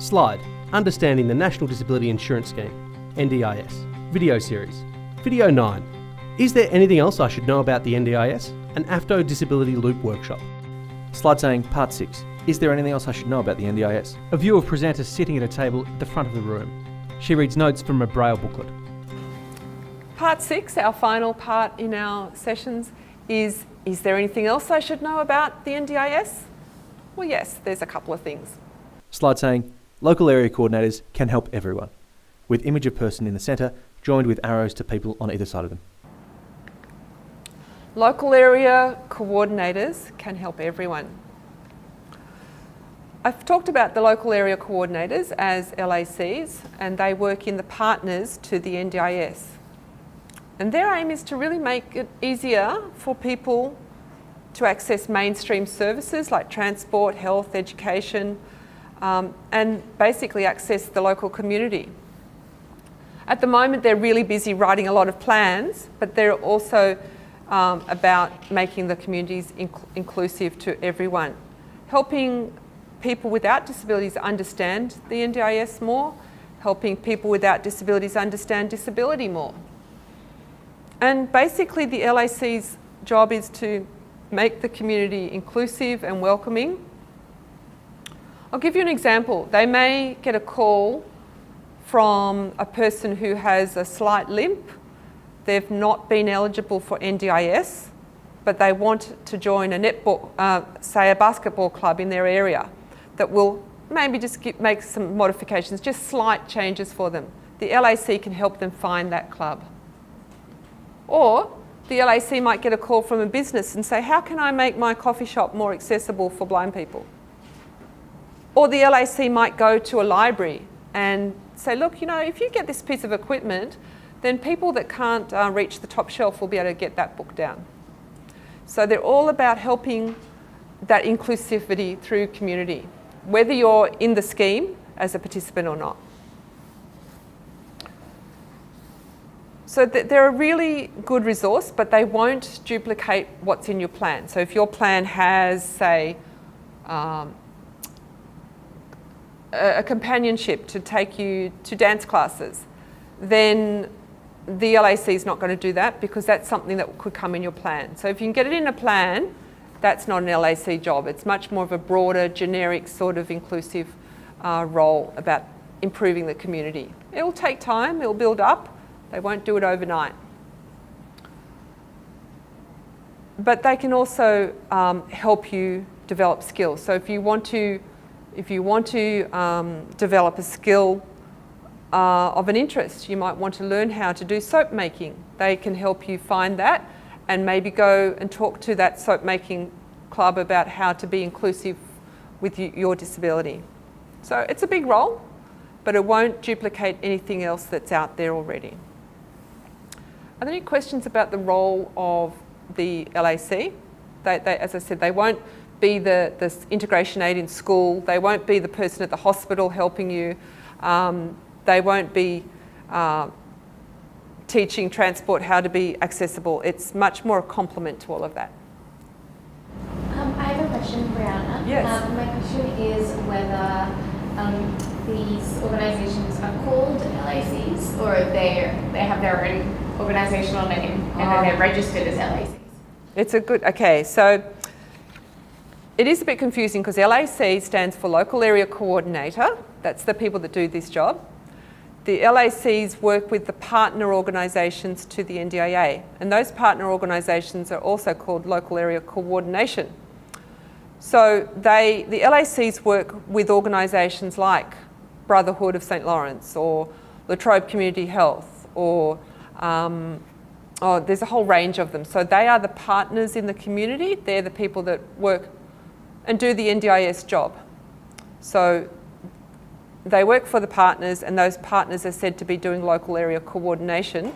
Slide, Understanding the National Disability Insurance Scheme, NDIS. Video series. Video 9. Is there anything else I should know about the NDIS? An AFDO Disability Loop workshop. Slide saying Part 6. Is there anything else I should know about the NDIS? A view of presenters sitting at a table at the front of the room. She reads notes from a braille booklet. Part 6, our final part in our sessions, is there anything else I should know about the NDIS? Well, yes, there's a couple of things. Slide saying Local Area Coordinators can help everyone, with image of person in the centre, joined with arrows to people on either side of them. Local area coordinators can help everyone. I've talked about the local area coordinators as LACs, and they work in the partners to the NDIS. And their aim is to really make it easier for people to access mainstream services like transport, health, education, and basically access the local community. At the moment, they're really busy writing a lot of plans, but they're also about making the communities inclusive to everyone, helping people without disabilities understand the NDIS more, helping people without disabilities understand disability more. And basically the LAC's job is to make the community inclusive and welcoming. I'll give you an example. They may get a call from a person who has a slight limp. They've not been eligible for NDIS, but they want to join a netball, say a basketball club in their area that will maybe just make some modifications, just slight changes for them. The LAC can help them find that club. Or the LAC might get a call from a business and say, how can I make my coffee shop more accessible for blind people? Or the LAC might go to a library and say, look, if you get this piece of equipment, then people that can't reach the top shelf will be able to get that book down. So they're all about helping that inclusivity through community, whether you're in the scheme as a participant or not. So they're a really good resource, but they won't duplicate what's in your plan. So if your plan has, say, a companionship to take you to dance classes, then the LAC is not going to do that because that's something that could come in your plan. So if you can get it in a plan, that's not an LAC job. It's much more of a broader, generic sort of inclusive role about improving the community. It will take time, it will build up. They won't do it overnight. But they can also help you develop skills. So if you want to develop a skill of an interest, you might want to learn how to do soap making. They can help you find that and maybe go and talk to that soap making club about how to be inclusive with your disability. So it's a big role, but it won't duplicate anything else that's out there already. Are there any questions about the role of the LAC? As I said, they won't be the integration aid in school. They won't be the person at the hospital helping you. They won't be teaching transport how to be accessible. It's much more a complement to all of that. I have a question for Anna. Yes. My question is whether these organisations are called LACs or they have their own organisational name and then they're registered as LACs. It's a good, okay, so it is a bit confusing because LAC stands for Local Area Coordinator. That's the people that do this job. The LACs work with the partner organisations to the NDIA, and those partner organisations are also called Local Area Coordination. So the LACs work with organisations like Brotherhood of St Lawrence or La Trobe Community Health or there's a whole range of them. So they are the partners in the community. They're the people that work and do the NDIS job. So they work for the partners, and those partners are said to be doing local area coordination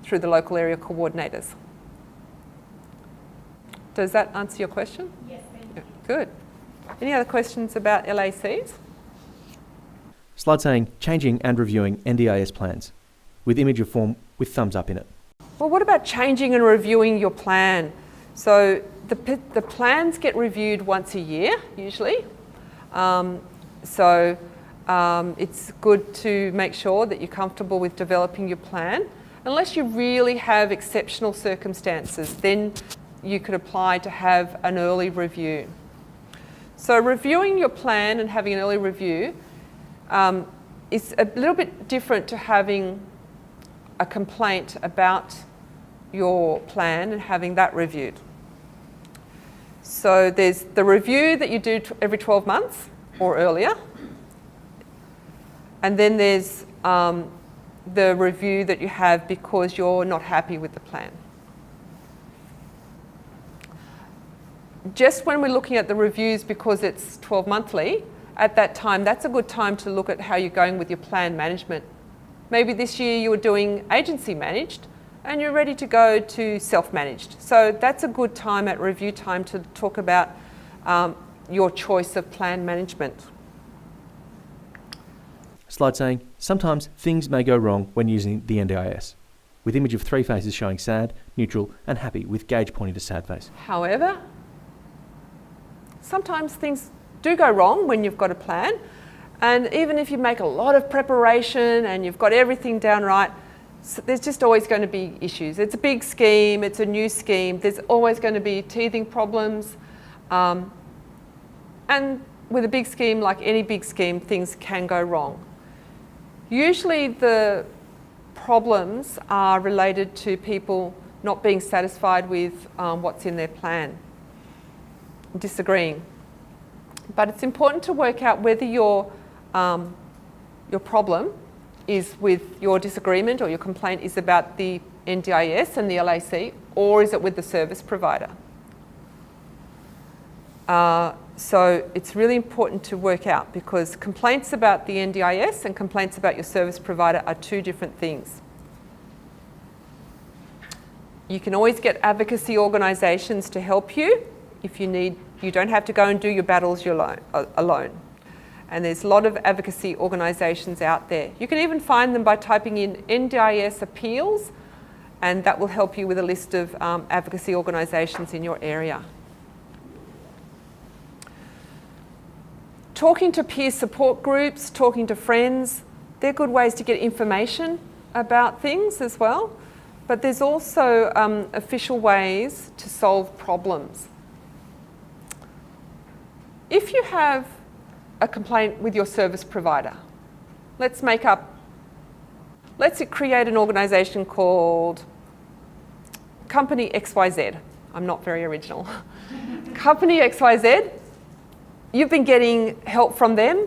through the local area coordinators. Does that answer your question? Yes, thank you. Good. Any other questions about LACs? Slide saying changing and reviewing NDIS plans, with image of form with thumbs up in it. Well, what about changing and reviewing your plan? So the plans get reviewed once a year, usually. It's good to make sure that you're comfortable with developing your plan. Unless you really have exceptional circumstances, then you could apply to have an early review. So reviewing your plan and having an early review is a little bit different to having a complaint about your plan and having that reviewed. So there's the review that you do every 12 months or earlier. And then there's the review that you have because you're not happy with the plan. Just when we're looking at the reviews because it's 12 monthly, at that time, that's a good time to look at how you're going with your plan management. Maybe this year you were doing agency managed and you're ready to go to self-managed. So that's a good time at review time to talk about your choice of plan management. Slide saying, sometimes things may go wrong when using the NDIS, with image of 3 faces showing sad, neutral and happy with gauge pointing to sad face. However, sometimes things do go wrong when you've got a plan, and even if you make a lot of preparation and you've got everything down right, there's just always going to be issues. It's a big scheme, it's a new scheme, there's always going to be teething problems, and with a big scheme, like any big scheme, things can go wrong. Usually the problems are related to people not being satisfied with what's in their plan, disagreeing. But it's important to work out whether your problem is with your disagreement or your complaint is about the NDIS and the LAC, or is it with the service provider? So it's really important to work out, because complaints about the NDIS and complaints about your service provider are two different things. You can always get advocacy organisations to help you if you need. You don't have to go and do your battles alone. And there's a lot of advocacy organisations out there. You can even find them by typing in NDIS appeals, and that will help you with a list of advocacy organisations in your area. Talking to peer support groups, talking to friends, they're good ways to get information about things as well. But there's also official ways to solve problems. If you have a complaint with your service provider, let's create an organisation called Company XYZ. I'm not very original. Company XYZ, you've been getting help from them.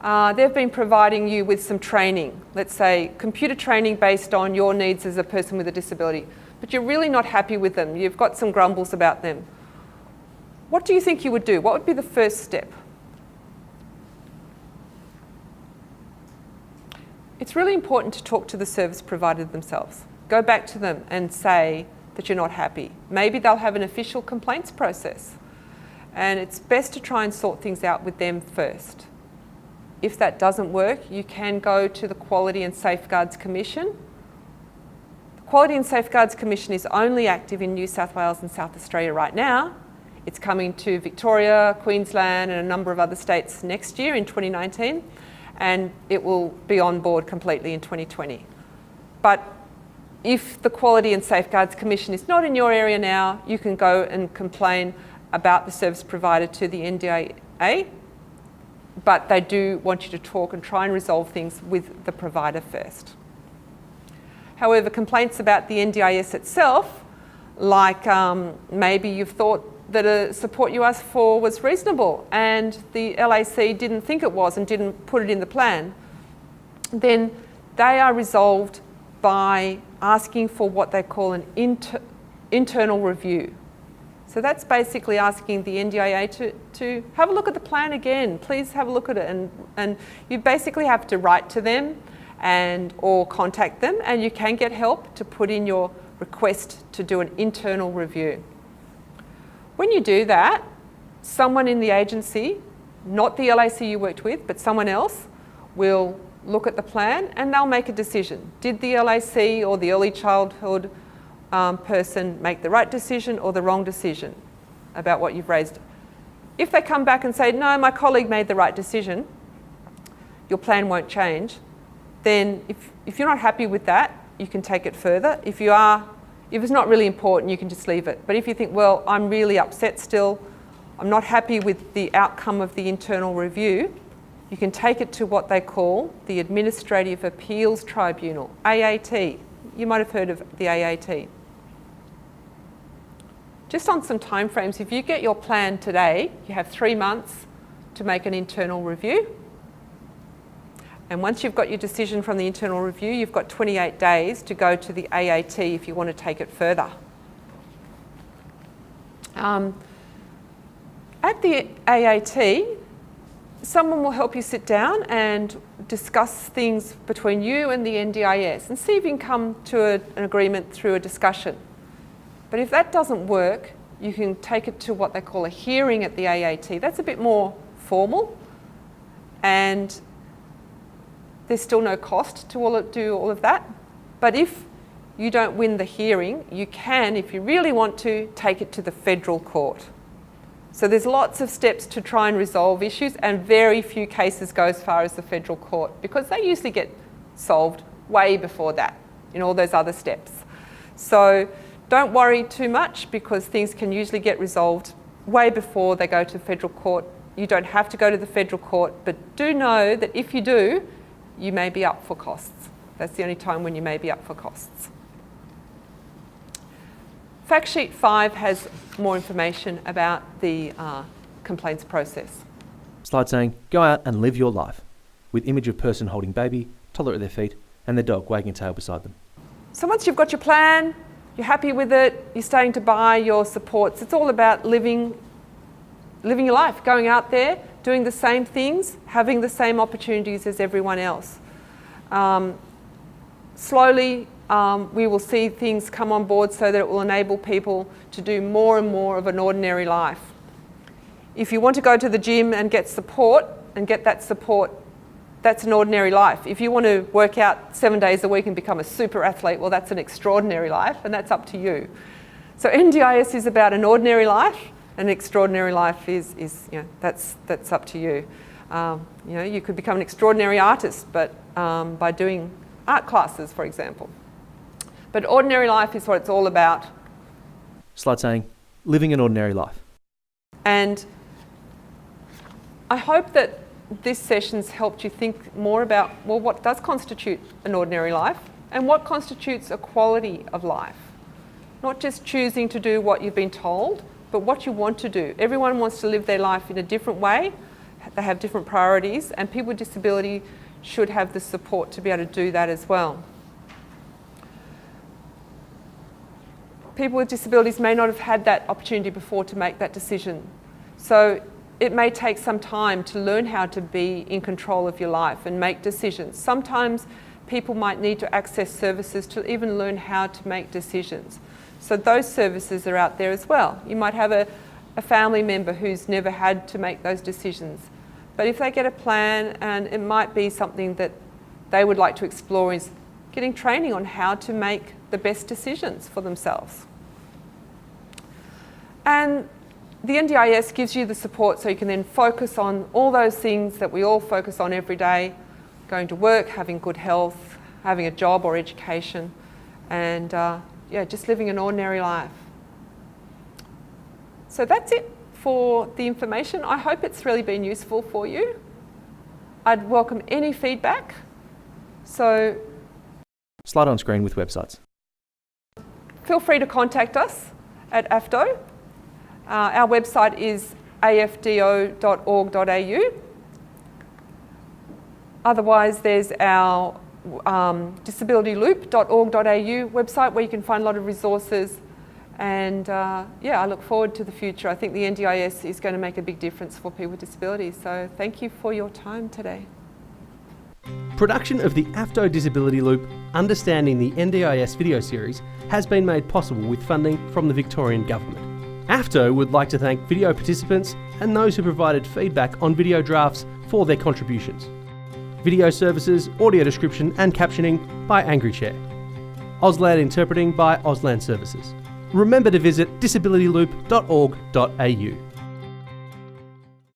They've been providing you with some training, let's say computer training based on your needs as a person with a disability, but you're really not happy with them. You've got some grumbles about them. What do you think you would do? What would be the first step? It's really important to talk to the service provider themselves. Go back to them and say that you're not happy. Maybe they'll have an official complaints process, and it's best to try and sort things out with them first. If that doesn't work, you can go to the Quality and Safeguards Commission. The Quality and Safeguards Commission is only active in New South Wales and South Australia right now. It's coming to Victoria, Queensland and a number of other states next year in 2019, and it will be on board completely in 2020. But if the Quality and Safeguards Commission is not in your area now, you can go and complain about the service provider to the NDIA, but they do want you to talk and try and resolve things with the provider first. However, complaints about the NDIS itself, like maybe you've thought that a support you asked for was reasonable and the LAC didn't think it was and didn't put it in the plan, then they are resolved by asking for what they call an internal review. So that's basically asking the NDIA to have a look at the plan again. Please have a look at it, and you basically have to write to them or contact them, and you can get help to put in your request to do an internal review. When you do that, someone in the agency, not the LAC you worked with, but someone else, will look at the plan and they'll make a decision. Did the LAC or the early childhood person make the right decision or the wrong decision about what you've raised? If they come back and say, no, my colleague made the right decision, your plan won't change, then if you're not happy with that, you can take it further. If it's not really important, you can just leave it. But if you think, well, I'm really upset still, I'm not happy with the outcome of the internal review, you can take it to what they call the Administrative Appeals Tribunal, AAT. You might have heard of the AAT. Just on some timeframes, if you get your plan today, you have 3 months to make an internal review. And once you've got your decision from the internal review, you've got 28 days to go to the AAT if you want to take it further. At the AAT, someone will help you sit down and discuss things between you and the NDIS and see if you can come to an agreement through a discussion. But if that doesn't work, you can take it to what they call a hearing at the AAT. That's a bit more formal, and there's still no cost to do all of that. But if you don't win the hearing, you can, if you really want to, take it to the federal court. So there's lots of steps to try and resolve issues, and very few cases go as far as the federal court because they usually get solved way before that in all those other steps. So don't worry too much because things can usually get resolved way before they go to the federal court. You don't have to go to the federal court, but do know that if you do, you may be up for costs. That's the only time when you may be up for costs. Fact sheet 5 has more information about the complaints process. Slide saying, go out and live your life, with image of person holding baby, toddler at their feet, and their dog wagging a tail beside them. So once you've got your plan, you're happy with it, you're starting to buy your supports, it's all about living your life, going out there, doing the same things, having the same opportunities as everyone else. Slowly, we will see things come on board so that it will enable people to do more and more of an ordinary life. If you want to go to the gym and get support and get that support, that's an ordinary life. If you want to work out 7 days a week and become a super athlete, well, that's an extraordinary life, and that's up to you. So NDIS is about an ordinary life, and an extraordinary life is that's up to you. You could become an extraordinary artist, but by doing art classes, for example. But ordinary life is what it's all about. Slide saying, living an ordinary life. And I hope that this session's helped you think more about, well, what does constitute an ordinary life and what constitutes a quality of life? Not just choosing to do what you've been told, but what you want to do. Everyone wants to live their life in a different way. They have different priorities, and people with disability should have the support to be able to do that as well. People with disabilities may not have had that opportunity before to make that decision. So it may take some time to learn how to be in control of your life and make decisions. Sometimes people might need to access services to even learn how to make decisions. So those services are out there as well. You might have a family member who's never had to make those decisions. But if they get a plan, and it might be something that they would like to explore, is getting training on how to make the best decisions for themselves. And the NDIS gives you the support so you can then focus on all those things that we all focus on every day: going to work, having good health, having a job or education, and just living an ordinary life. So that's it for the information. I hope it's really been useful for you. I'd welcome any feedback. So Slide on screen with websites. feel free to contact us at AFDO. Our website is afdo.org.au. Otherwise, there's our disabilityloop.org.au website where you can find a lot of resources. And I look forward to the future. I think the NDIS is going to make a big difference for people with disabilities. So thank you for your time today. Production of the AFDO Disability Loop Understanding the NDIS video series has been made possible with funding from the Victorian Government. AFDO would like to thank video participants and those who provided feedback on video drafts for their contributions. Video services, audio description and captioning by AngryChair. Auslan interpreting by Auslan Services. Remember to visit disabilityloop.org.au.